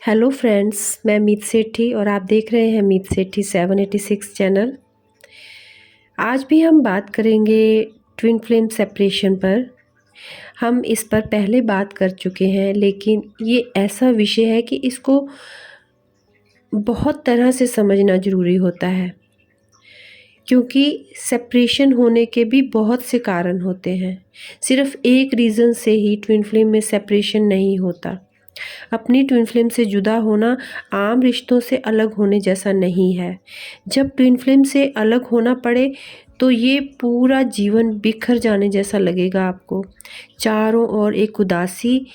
Hello friends, मैं मीत सेठी और आप देख रहे हैं मीत सेठी 786 चैनल। आज भी हम बात करेंगे ट्विन फ्लेम सेपरेशन पर। हम इस पर पहले बात कर चुके हैं, लेकिन ये ऐसा विषय है कि इसको बहुत तरह से समझना ज़रूरी होता है, क्योंकि सेपरेशन होने के भी बहुत से कारण होते हैं। सिर्फ एक रीज़न से ही ट्विन फ्लेम में सेपरेशन नहीं होता। अपनी ट्विन फ्लेम से जुदा होना आम रिश्तों से अलग होने जैसा नहीं है। जब ट्विन फ्लेम से अलग होना पड़े तो ये पूरा जीवन बिखर जाने जैसा लगेगा आपको। चारों ओर एक उदासी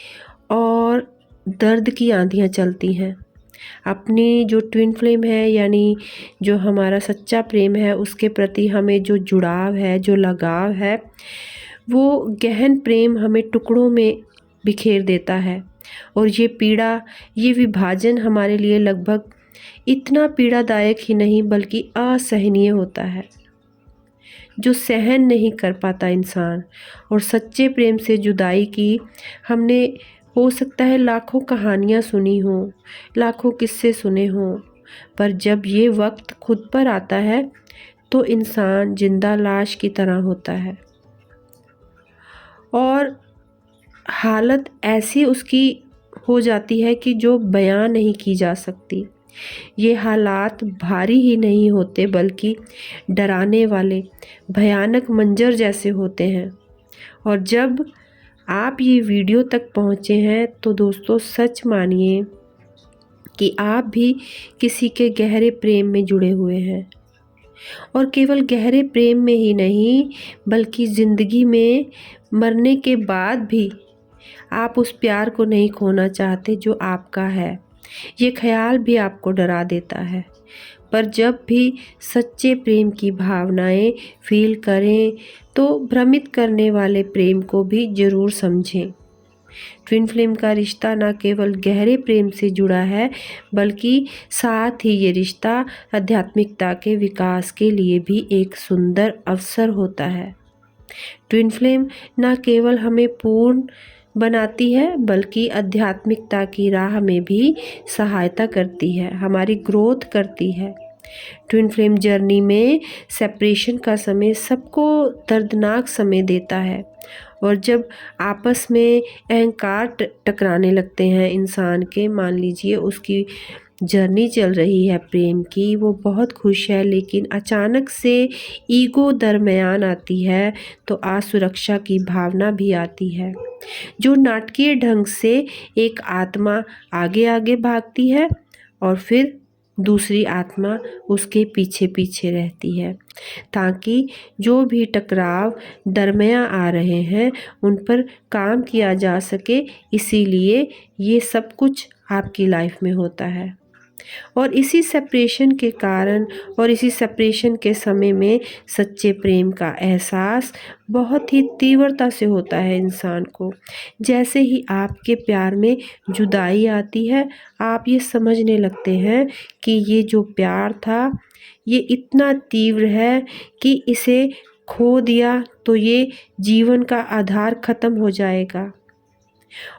और दर्द की आंधियाँ चलती हैं। अपनी जो ट्विन फ्लेम है, यानी जो हमारा सच्चा प्रेम है, उसके प्रति हमें जो जुड़ाव है, जो लगाव है, वो गहन प्रेम हमें टुकड़ों में बिखेर देता है। और ये पीड़ा, ये विभाजन हमारे लिए लगभग इतना पीड़ादायक ही नहीं बल्कि असहनीय होता है, जो सहन नहीं कर पाता इंसान। और सच्चे प्रेम से जुदाई की हमने हो सकता है लाखों कहानियाँ सुनी हों, लाखों किस्से सुने हों, पर जब ये वक्त खुद पर आता है तो इंसान जिंदा लाश की तरह होता है। और हालत ऐसी उसकी हो जाती है कि जो बयां नहीं की जा सकती। ये हालात भारी ही नहीं होते बल्कि डराने वाले, भयानक मंजर जैसे होते हैं। और जब आप ये वीडियो तक पहुँचे हैं तो दोस्तों, सच मानिए कि आप भी किसी के गहरे प्रेम में जुड़े हुए हैं। और केवल गहरे प्रेम में ही नहीं, बल्कि ज़िंदगी में मरने के बाद भी आप उस प्यार को नहीं खोना चाहते जो आपका है। ये ख्याल भी आपको डरा देता है। पर जब भी सच्चे प्रेम की भावनाएं फील करें तो भ्रमित करने वाले प्रेम को भी ज़रूर समझें। ट्विन फ्लेम का रिश्ता न केवल गहरे प्रेम से जुड़ा है, बल्कि साथ ही ये रिश्ता आध्यात्मिकता के विकास के लिए भी एक सुंदर अवसर होता है। ट्विन फ्लेम न केवल हमें पूर्ण बनाती है बल्कि आध्यात्मिकता की राह में भी सहायता करती है, हमारी ग्रोथ करती है। ट्विन फ्लेम जर्नी में सेपरेशन का समय सबको दर्दनाक समय देता है। और जब आपस में अहंकार टकराने लगते हैं इंसान के, मान लीजिए उसकी जर्नी चल रही है प्रेम की, वो बहुत खुश है, लेकिन अचानक से ईगो दरमियान आती है तो असुरक्षा की भावना भी आती है। जो नाटकीय ढंग से एक आत्मा आगे आगे भागती है और फिर दूसरी आत्मा उसके पीछे पीछे रहती है, ताकि जो भी टकराव दरमियाँ आ रहे हैं उन पर काम किया जा सके। इसीलिए ये सब कुछ आपकी लाइफ में होता है। और इसी सेपरेशन के कारण और इसी सेपरेशन के समय में सच्चे प्रेम का एहसास बहुत ही तीव्रता से होता है इंसान को। जैसे ही आपके प्यार में जुदाई आती है, आप ये समझने लगते हैं कि ये जो प्यार था ये इतना तीव्र है कि इसे खो दिया तो ये जीवन का आधार खत्म हो जाएगा।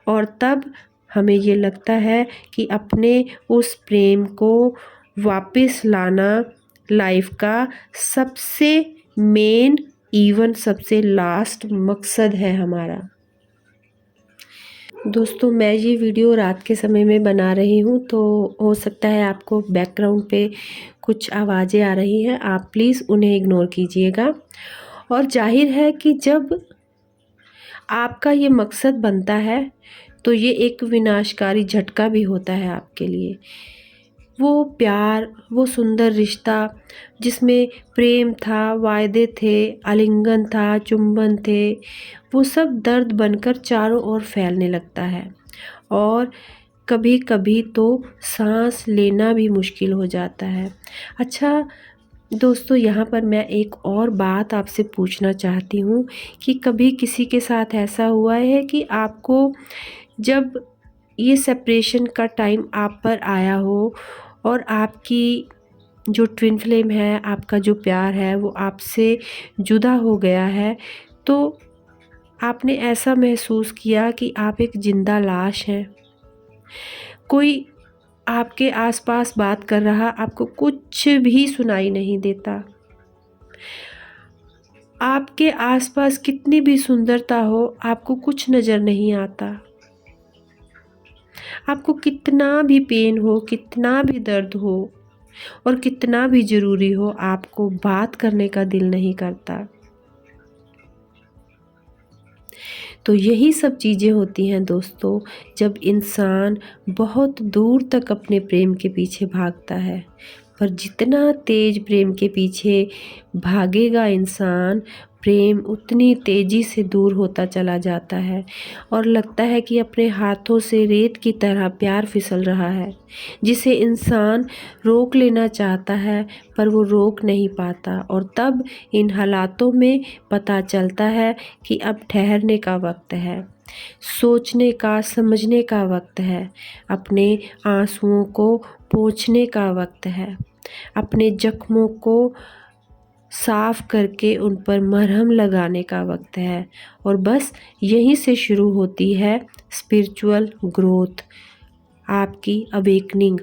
और तब हमें ये लगता है कि अपने उस प्रेम को वापस लाना लाइफ का सबसे मेन, इवन सबसे लास्ट मकसद है हमारा। दोस्तों, मैं ये वीडियो रात के समय में बना रही हूँ, तो हो सकता है आपको बैकग्राउंड पे कुछ आवाज़ें आ रही हैं, आप प्लीज़ उन्हें इग्नोर कीजिएगा। और जाहिर है कि जब आपका ये मकसद बनता है तो ये एक विनाशकारी झटका भी होता है आपके लिए। वो प्यार, वो सुंदर रिश्ता जिसमें प्रेम था, वायदे थे, आलिंगन था, चुंबन थे, वो सब दर्द बनकर चारों ओर फैलने लगता है। और कभी कभी तो सांस लेना भी मुश्किल हो जाता है। अच्छा दोस्तों, यहाँ पर मैं एक और बात आपसे पूछना चाहती हूँ कि कभी किसी के साथ ऐसा हुआ है कि आपको जब ये सेपरेशन का टाइम आप पर आया हो और आपकी जो ट्विन फ्लेम है, आपका जो प्यार है, वो आपसे जुदा हो गया है, तो आपने ऐसा महसूस किया कि आप एक जिंदा लाश हैं? कोई आपके आसपास बात कर रहा आपको कुछ भी सुनाई नहीं देता। आपके आसपास कितनी भी सुंदरता हो, आपको कुछ नज़र नहीं आता। आपको कितना भी पेन हो, कितना भी दर्द हो और कितना भी ज़रूरी हो, आपको बात करने का दिल नहीं करता। तो यही सब चीज़ें होती हैं दोस्तों, जब इंसान बहुत दूर तक अपने प्रेम के पीछे भागता है। पर जितना तेज प्रेम के पीछे भागेगा इंसान, प्रेम उतनी तेज़ी से दूर होता चला जाता है और लगता है कि अपने हाथों से रेत की तरह प्यार फिसल रहा है, जिसे इंसान रोक लेना चाहता है पर वो रोक नहीं पाता। और तब इन हालातों में पता चलता है कि अब ठहरने का वक्त है, सोचने का, समझने का वक्त है, अपने आंसुओं को पोंछने का वक्त है, अपने जख्मों को साफ करके उन पर मरहम लगाने का वक्त है। और बस यहीं से शुरू होती है स्पिरिचुअल ग्रोथ, आपकी अवेकनिंग,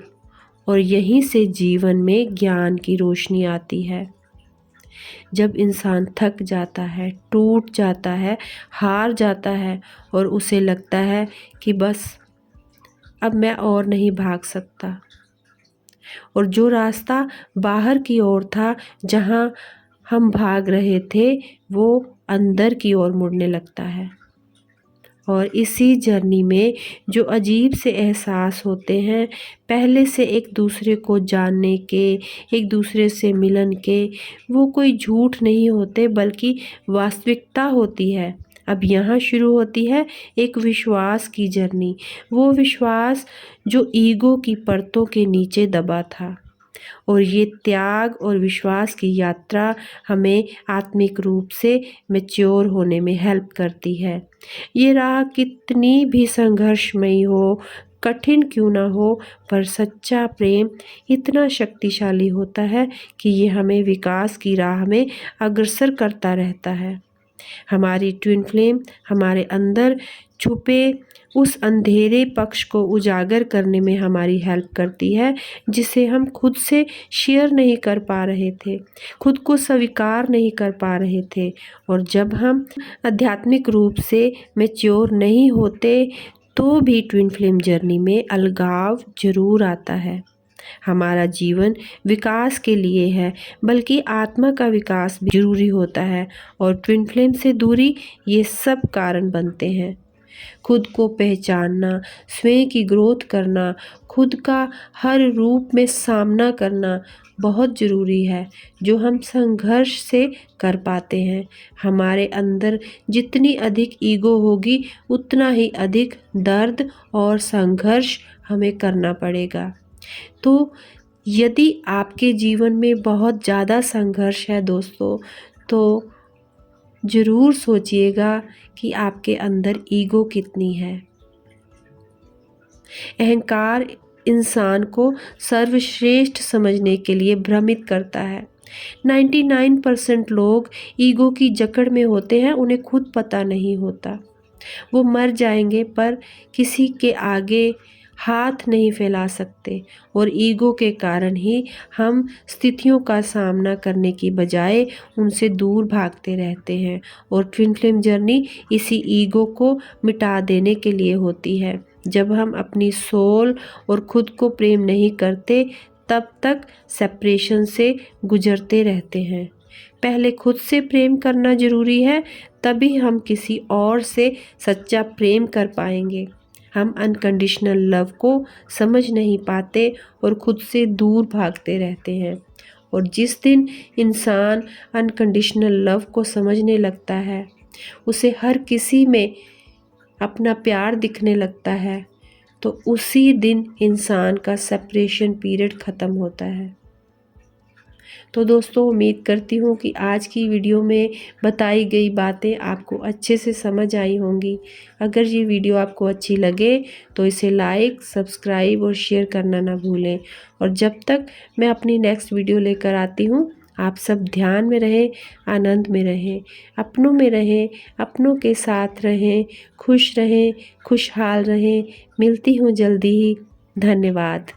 और यहीं से जीवन में ज्ञान की रोशनी आती है। जब इंसान थक जाता है, टूट जाता है, हार जाता है और उसे लगता है कि बस अब मैं और नहीं भाग सकता, और जो रास्ता बाहर की ओर था, जहाँ हम भाग रहे थे, वो अंदर की ओर मुड़ने लगता है। और इसी जर्नी में जो अजीब से एहसास होते हैं, पहले से एक दूसरे को जानने के, एक दूसरे से मिलन के, वो कोई झूठ नहीं होते बल्कि वास्तविकता होती है। अब यहाँ शुरू होती है एक विश्वास की जर्नी, वो विश्वास जो ईगो की परतों के नीचे दबा था। और ये त्याग और विश्वास की यात्रा हमें आत्मिक रूप से मैच्योर होने में हेल्प करती है। ये राह कितनी भी संघर्षमयी हो, कठिन क्यों ना हो, पर सच्चा प्रेम इतना शक्तिशाली होता है कि ये हमें विकास की राह में अग्रसर करता रहता है। हमारी ट्विन फ्लेम हमारे अंदर छुपे उस अंधेरे पक्ष को उजागर करने में हमारी हेल्प करती है, जिसे हम खुद से शेयर नहीं कर पा रहे थे, खुद को स्वीकार नहीं कर पा रहे थे। और जब हम आध्यात्मिक रूप से मैच्योर नहीं होते, तो भी ट्विन फ्लेम जर्नी में अलगाव जरूर आता है। हमारा जीवन विकास के लिए है, बल्कि आत्मा का विकास भी जरूरी होता है, और ट्विन फ्लेम से दूरी ये सब कारण बनते हैं। खुद को पहचानना, स्वयं की ग्रोथ करना, खुद का हर रूप में सामना करना बहुत ज़रूरी है, जो हम संघर्ष से कर पाते हैं। हमारे अंदर जितनी अधिक ईगो होगी, उतना ही अधिक दर्द और संघर्ष हमें करना पड़ेगा। तो यदि आपके जीवन में बहुत ज़्यादा संघर्ष है दोस्तों, तो ज़रूर सोचिएगा कि आपके अंदर ईगो कितनी है। अहंकार इंसान को सर्वश्रेष्ठ समझने के लिए भ्रमित करता है। 99% लोग ईगो की जकड़ में होते हैं, उन्हें खुद पता नहीं होता। वो मर जाएंगे पर किसी के आगे हाथ नहीं फैला सकते, और ईगो के कारण ही हम स्थितियों का सामना करने की बजाय उनसे दूर भागते रहते हैं। और ट्विन फ्लेम जर्नी इसी ईगो को मिटा देने के लिए होती है। जब हम अपनी सोल और खुद को प्रेम नहीं करते, तब तक सेपरेशन से गुजरते रहते हैं। पहले खुद से प्रेम करना जरूरी है, तभी हम किसी और से सच्चा प्रेम कर पाएंगे। हम अनकंडीशनल लव को समझ नहीं पाते और खुद से दूर भागते रहते हैं। और जिस दिन इंसान अनकंडीशनल लव को समझने लगता है, उसे हर किसी में अपना प्यार दिखने लगता है, तो उसी दिन इंसान का सेपरेशन पीरियड ख़त्म होता है। तो दोस्तों, उम्मीद करती हूँ कि आज की वीडियो में बताई गई बातें आपको अच्छे से समझ आई होंगी। अगर ये वीडियो आपको अच्छी लगे तो इसे लाइक, सब्सक्राइब और शेयर करना ना भूलें। और जब तक मैं अपनी नेक्स्ट वीडियो लेकर आती हूँ, आप सब ध्यान में रहें, आनंद में रहें, अपनों में रहें, अपनों के साथ रहें, खुश रहें, खुशहाल रहें। मिलती हूँ जल्दी ही। धन्यवाद।